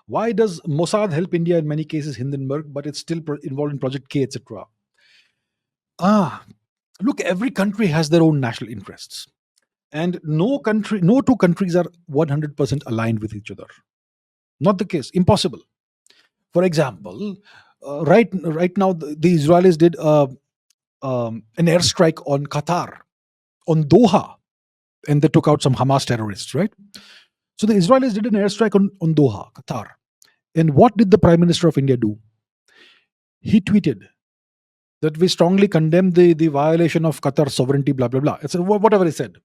Why does Mossad help India in many cases, Hindenburg, but it's still involved in Project K, etc.? Ah, look, every country has their own national interests, and no two countries are 100% aligned with each other. Not the case. Impossible. For example, right now the Israelis did an airstrike on Qatar, on Doha, and they took out some Hamas terrorists. Right. So the Israelis did an airstrike on Doha, Qatar, and what did the Prime Minister of India do? He tweeted that we strongly condemn the violation of Qatar's sovereignty. Blah blah blah. It's whatever he said.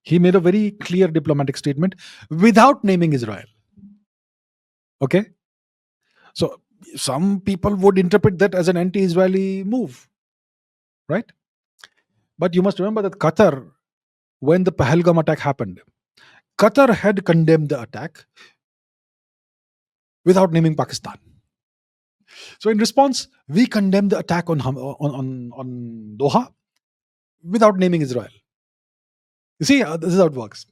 He made a very clear diplomatic statement without naming Israel. Okay. So some people would interpret that as an anti-Israeli move, right? But you must remember that Qatar, when the Pahalgam attack happened, Qatar had condemned the attack without naming Pakistan. So in response, we condemned the attack on Doha without naming Israel. You see, this is how it works.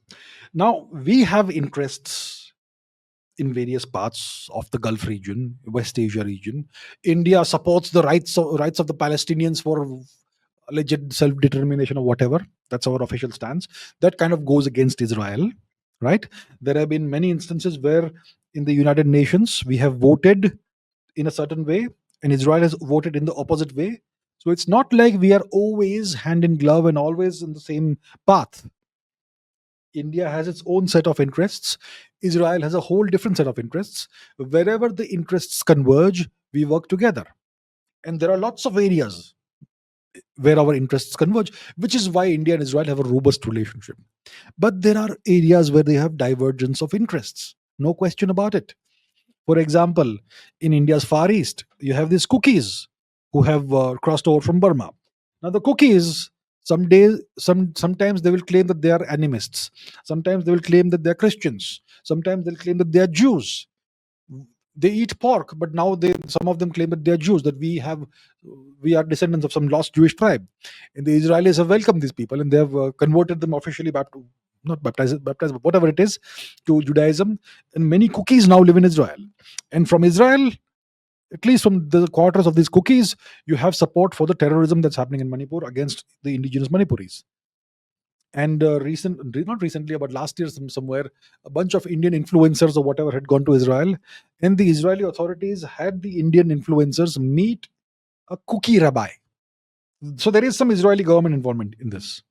Now we have interests in various parts of the Gulf region, West Asia region. India supports the rights of the Palestinians for alleged self-determination or whatever. That's our official stance. That kind of goes against Israel, right? There have been many instances where in the United Nations we have voted in a certain way and Israel has voted in the opposite way. So it's not like we are always hand in glove and always in the same path. India has its own set of interests. Israel has a whole different set of interests. Wherever the interests converge, we work together. And there are lots of areas where our interests converge, which is why India and Israel have a robust relationship. But there are areas where they have divergence of interests. No question about it. For example, in India's Far East, you have these cookies who have crossed over from Burma. Now, the cookies, sometimes they will claim that they are animists. Sometimes they will claim that they are Christians. Sometimes they'll claim that they are Jews. They eat pork, but now some of them claim that they are Jews, that we are descendants of some lost Jewish tribe. And the Israelis have welcomed these people and they have converted them officially not baptized, but whatever it is, to Judaism. And many cookies now live in Israel. And from Israel, at least from the quarters of these cookies, you have support for the terrorism that's happening in Manipur against the indigenous Manipuris. And not recently, but last year, somewhere, a bunch of Indian influencers or whatever had gone to Israel, and the Israeli authorities had the Indian influencers meet a cookie rabbi. So there is some Israeli government involvement in this,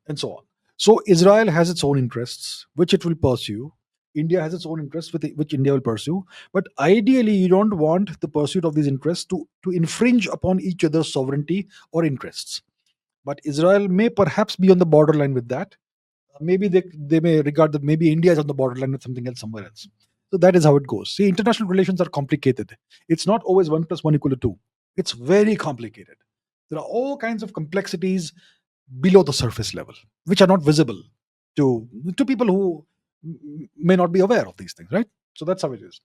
and so on. So Israel has its own interests, which it will pursue. India has its own interests, which India will pursue. But ideally, you don't want the pursuit of these interests to infringe upon each other's sovereignty or interests. But Israel may perhaps be on the borderline with that. Maybe they may regard that maybe India is on the borderline with something else somewhere else. So that is how it goes. See, international relations are complicated. It's not always 1 + 1 = 2. It's very complicated. There are all kinds of complexities below the surface level, which are not visible to people who may not be aware of these things, right? So that's how it is.